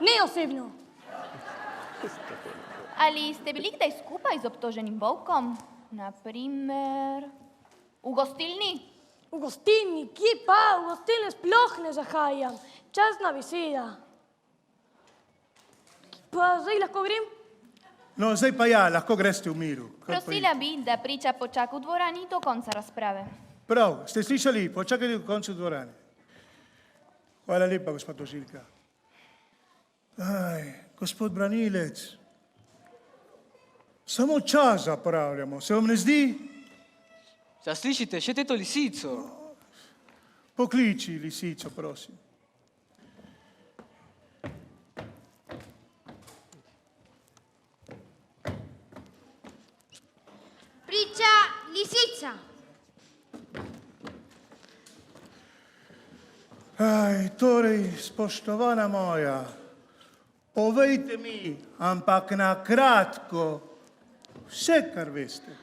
ne osebno. Ali ste bili kdaj skupaj z obtoženim volkom? Naprimer, v gostilni? V gostilni, kje pa? V gostilni sploh ne zahajam. Časna beseda. Pa zdaj lahko grem? No, zdaj pa ja, lahko greste v miru. Kar pa Prosila bi, da priča počaka v dvorani do konca razprave. Prav, ste slišali? Počakajte do konca dvorane. Hvala lepa, gospod tožilka. Gospod branilec, samo čas zapravljamo, se vam ne zdi? Zaslišite še teto lisico. Pokliči lisico, prosim. Priča lisica. Torej, spoštovana moja, povejte mi, ampak na kratko, vse, kar veste.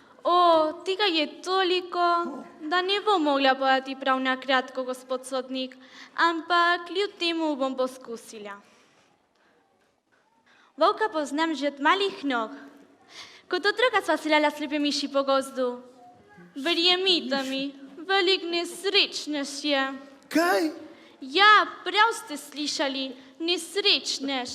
Tega je toliko, da ne bom mogla povedati prav na kratko, gospod sodnik, ampak kljub temu bom poskusila. Volka poznam že od malih nog. Kot otroka sva silala slepe miši po gozdu. Verjemite mi, velik nesrečnež je. Kaj? Ja, prav ste slišali, nesrečnež.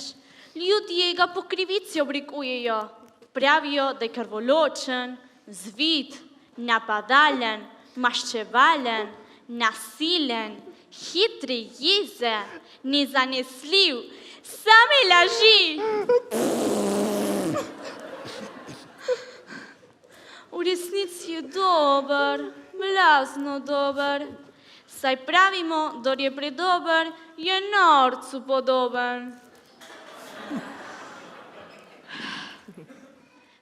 Ljudje ga po krivici oblikujejo. Pravijo, da je krvoločen, zvit, napadalen, maščevalen, nasilen, hitri, jezen, nezanesljiv, same laži. V resnici je dober, blazno dober. Saj pravimo, da je predober, je norcu podoben.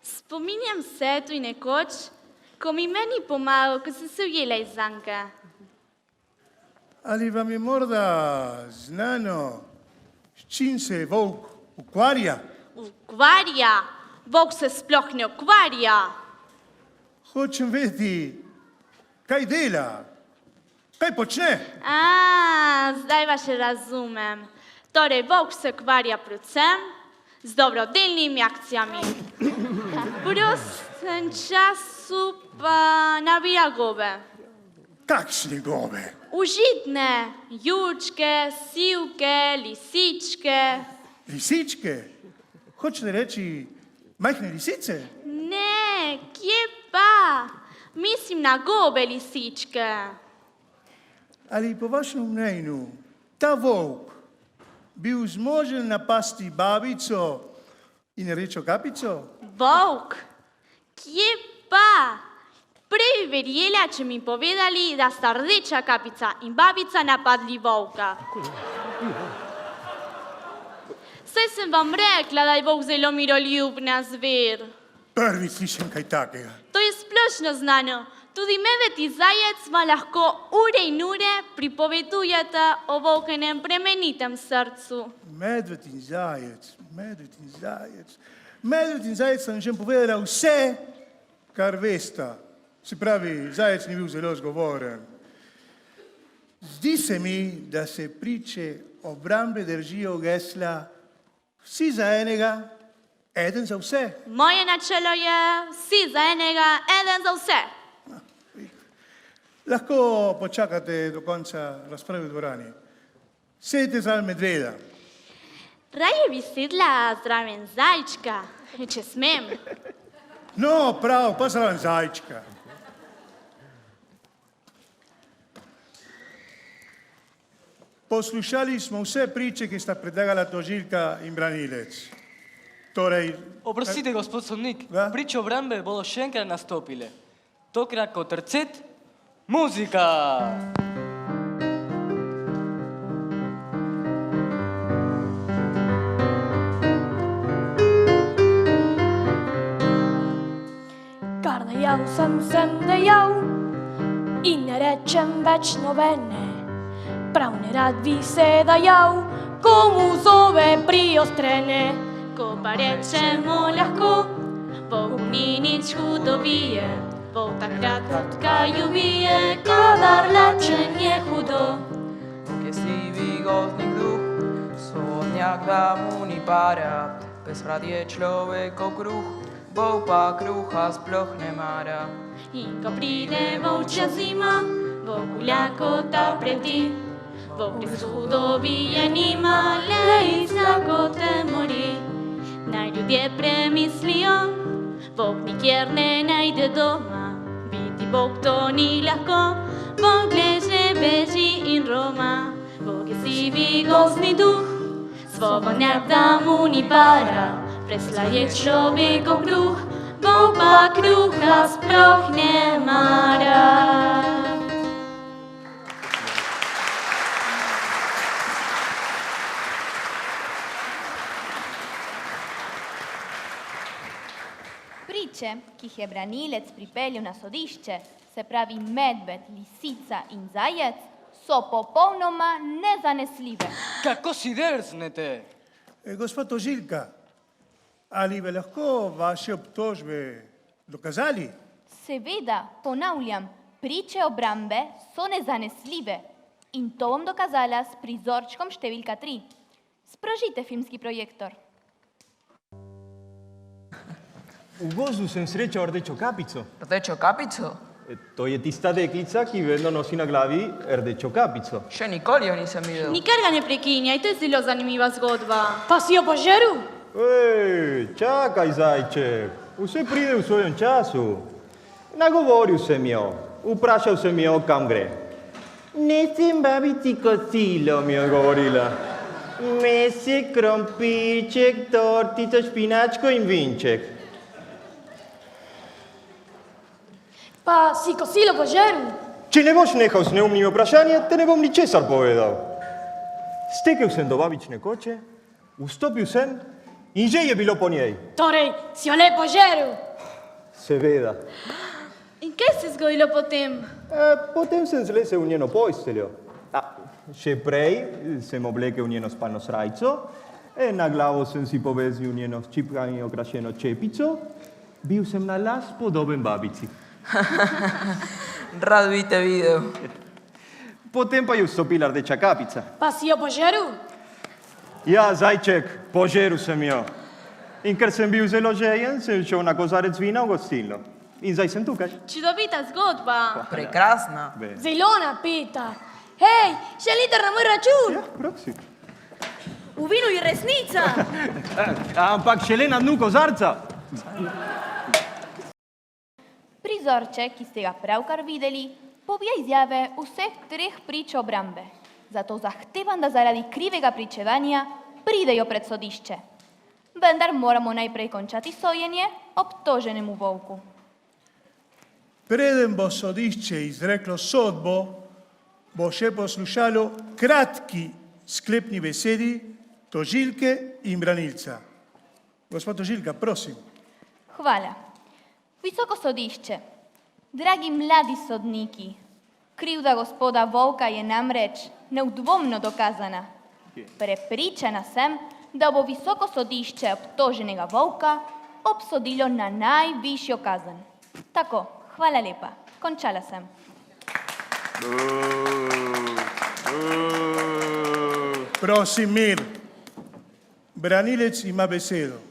Spominjam se tu nekoč, ko mi meni pomagal, ko sem se ujela iz zanke. Ali vam je morda znano, s čim se volk ukvarja? Ukvarja? Volk se sploh ne ukvarja. Hočem vedeti, kaj dela, kaj počne. Zdaj vas še razumem. Torej, volk se ukvarja predvsem z dobrodelnimi akcijami. V prostem času pa nabira gobe. Kakšne gobe? Užitne, jurčke, sivke, lisičke. Lisičke? Hočete reči majhne lisice? Ne, kje pa? Mislim na gobe lisičke. Ali po vašem mnenju ta volk bil zmožen napasti babico in rdečo kapico? Volk? Kje pa? Prej bi verjela, če mi povedali, da sta rdeča kapica in babica napadli volka. Saj sem vam rekla, da je volk zelo miroljubna zver. Prvič slišim kaj takega. To je splošno znano. Tudi medved in zajec vam lahko ure in ure pripovedujete o volkenem plemenitem srcu. Medved in zajec, medved in zajec. Medved in zajec sem že povedala vse, kar vesta. Se pravi, zajec ni bil zelo zgovoren. Zdi se mi, da se priče obrambe držijo gesla vsi za enega, eden za vse. Moje načelo je vsi za enega, eden za vse. Lahko počakate do konca razprave v dvorani. Sedite zraven medveda. Raje bi sedla zraven zajčka, če smem. No, prav, pa zraven zajčka. Poslušali smo vse priče, ki sta predlagala tožilka in branilec. Torej... Oprostite, gospod sodnik, priče obrambe bodo še enkrat nastopile. Tokrat kot tercet, muzika! Kar dejal sem dejal in ne rečem več nobene. Prav ne rad bi se dajal, komu zove priostrene. Ko pa rečemo lahko, Bog ni nič hudovije, Bog takrat kaj ubije, kadar lačen je hudo. Bog je sivi gozdni duh, sodnjak da mu ni para, besrad je človekov kruh, Bog pa kruha sploh ne mara. In ko pride volčja zima, Bog lakota preti, Bog brez hudobije nima, le iz lakote mori. Naj ljudje premislijo, Bog nikjer ne najde doma, biti Bog to ni lahko, Bog leže, beži in roma. Bog je sivi gozdni duh, svobodnjak da mu ni para, presla je človekov kruh, Bog pa kruha sploh ne mara. Priče, ki jih je branilec pripeljal na sodišče, se pravi medved, lisica in zajec, so popolnoma nezanesljive. Kako si drznete? Gospod tožilka, ali bi lahko vaše obtožbe dokazali? Seveda, ponavljam, priče obrambe so nezanesljive in to bom dokazala s prizorčkom številka 3. Sprožite filmski projektor. V gozdu sem srečal rdečo kapico. Rdečo kapico? To je tista deklica, ki vedno nosi na glavi rdečo kapico. Še nikoli jo nisem videl. Nikar ga ne prekinjaj, to je zelo zanimiva zgodba. Pa si jo požeril? Čakaj, zajček, vse pride v svojem času. Nagovoril sem jo, vprašal sem jo, kam gre. Nesem babici kosilo, mi je govorila. Mesek, krompirček, tortico, špinačko in vinček. Pa si kosilo požeril? Če ne boš nehal s neumnimi vprašanji, te ne bom ničesar povedal. Stekel sem do babične koče, vstopil sem in že je bilo po njej. Torej, si jo le požeril? Seveda. In kaj se je zgodilo potem? Potem sem zlesel v njeno posteljo. Še prej sem oblekel njeno spalno srajco, na glavo sem si povezil njeno s čipkami okrašeno čepico, bil sem na las podoben babici. Rad bi te videl. Potem pa je vstopila rdeča kapica. Pa si jo požeril? Ja, zajček, požeril sem jo. In ker sem bil zelo žejen, sem šel na kozarec vina v gostilno. In zdaj sem tukaj. Čudovita zgodba. Prekrasna. Zelo napeta. Hej, še liter na moj račun. Ja, prosim. V vinu je resnica. Ampak šele na dnu kozarca. Prizorček, ki ste ga pravkar videli, povije izjave vseh treh prič obrambe. Zato zahtevam, da zaradi krivega pričevanja pridejo pred sodišče. Vendar moramo najprej končati sojenje obtoženemu volku. Preden bo sodišče izreklo sodbo, bo še poslušalo kratki sklepni besedi tožilke in branilca. Gospod tožilka, prosim. Hvala. Visoko sodišče, dragi mladi sodniki, krivda gospoda Volka je namreč neudvomno dokazana. Prepričana sem, da bo visoko sodišče obtoženega Volka obsodilo na najvišjo kazen. Tako, hvala lepa. Končala sem. Prosim, mir. Branilec ima besedo.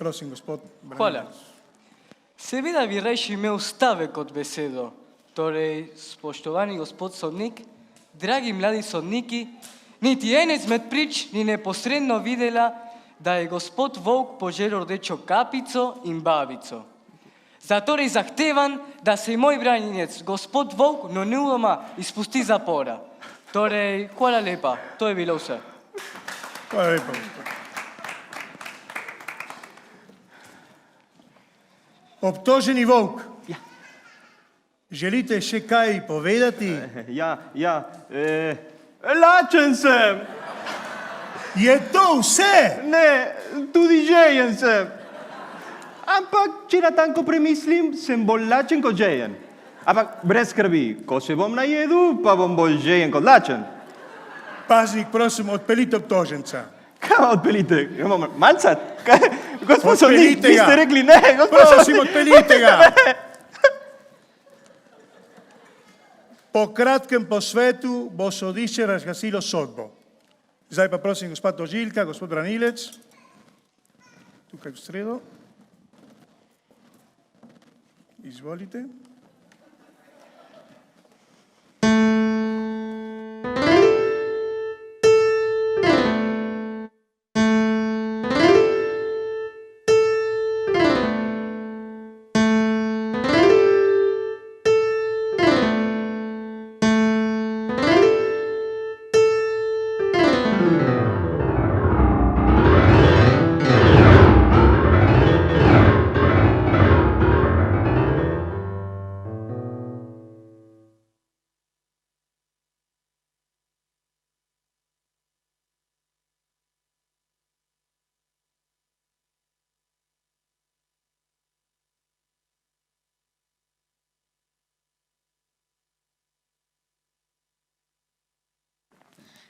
Prosim, gospod branilec. Hvala. Seveda bi rajši imel stavek kot besedo. Torej, spoštovani gospod sodnik, dragi mladi sodniki, niti ena izmed prič ni neposredno videla, da je gospod Volk požeril rdečo kapico in babico. Zatorej zahtevam, da se moj branjenec, gospod Volk, nemudoma izpusti zapora. Torej, hvala lepa, to je bilo vse. Hvala lepa, gospod. Obtoženi Volk, želite še kaj povedati? Lačen sem. Je to vse? Ne, tudi žejen sem. Ampak, če natanko premislim, sem bolj lačen kot žejen. Ampak brez skrbi, ko se bom najedel, pa bom bolj žejen kot lačen. Paznik, prosim, odpeljite obtoženca. Kaj odpeljite? Malcat? Gospod sodnik, Odpeljite vi ga. ste rekli ne. Prosim, odpeljite ga. Po kratkem posvetu bo sodišče razglasilo sodbo. Zdaj pa prosim, gospod tožilka, gospod branilec, tukaj v sredo. Izvolite.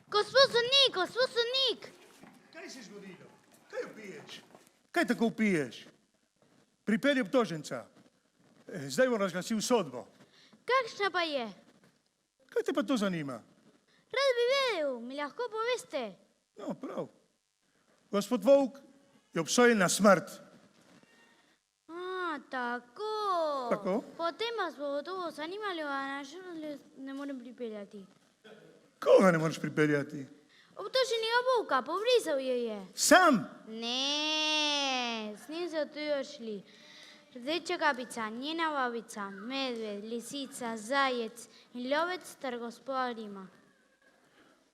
Gospod sodnik! Kaj se je zgodilo? Kaj vpiješ? Kaj tako vpiješ? Pripelji obtoženca. Zdaj bom razglasil sodbo. Kakšna pa je? Kaj te pa to zanima? Rad bi vedel, mi lahko poveste. No, prav. Gospod Volk je obsojen na smrt. Tako? Potem vas bodo to zanimalo, a nažalost ne morem pripeljati. Koga ne moraš pripeljati? Obtoženega volka, pobrisal jo je. Sam? Ne, s njim so tu još šli. Rdeča kapica, njena babica, medved, lisica, zajec in lovec ter gospod Rima.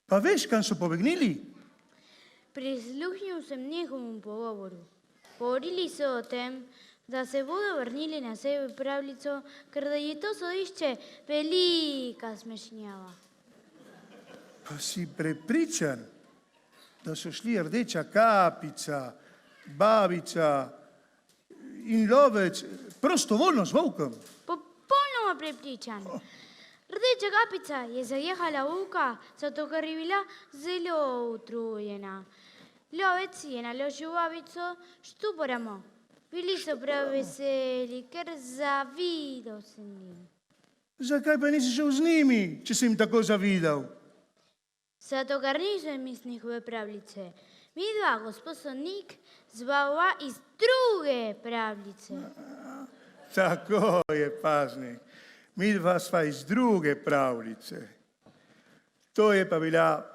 Pa veš, kam so pobegnili? Prisluhnil sem njihovemu pogovoru. Govorili so o tem, da se bodo vrnili na sebi pravljico, ker da je to sodišče velika smešnjava. Pa si prepričan, da so šli rdeča kapica, babica in lovec prostovoljno z volkom? Popolnoma prepričan. Rdeča kapica je zajehala volka, zato ker je bila zelo utrujena. Lovec je naložil babico štuporamo. Bili so prav veseli, ker zavidal sem njim. Zakaj pa nisi šel z njimi, če si jim tako zavidal? Zato ker nisem iz njihove pravljice. Midva, gospod sodnik, zbava iz druge pravljice. Tako je, paznik. Midva sva iz druge pravljice. To je pa bila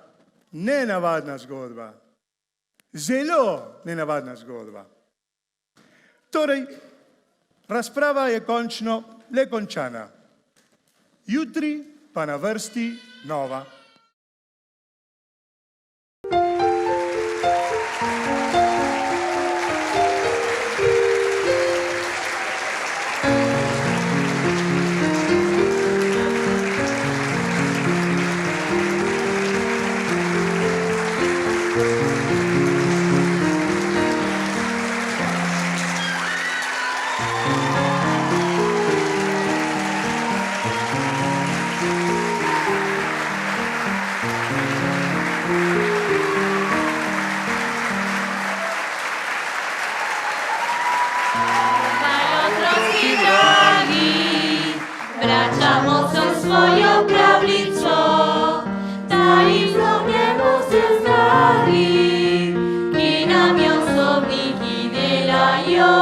nenavadna zgodba. Zelo nenavadna zgodba. Torej, razprava je končno le končana. Jutri pa na vrsti nova. Vraćamo se svojom pravljico, da izobnemo se stari, ki nam je osobniki delajo.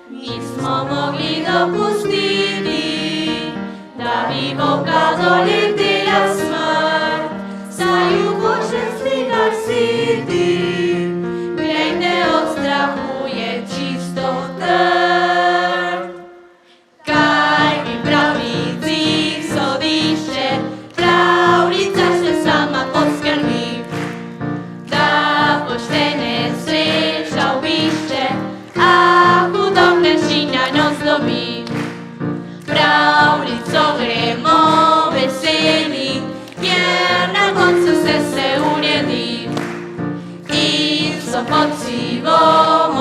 Nismo mogli dopustiti, da bi volka doletela smrt, saj ju hoče slikar si ti. Glejte, od strahu je čisto trd. Kaj mi pravljici sodišče, pravljica se sama poskrbi, da poštene sreča obišče, a hudobnešinja nos dobi. Pravljico gremo veseli, jer na koncu se uredi in so pod sivom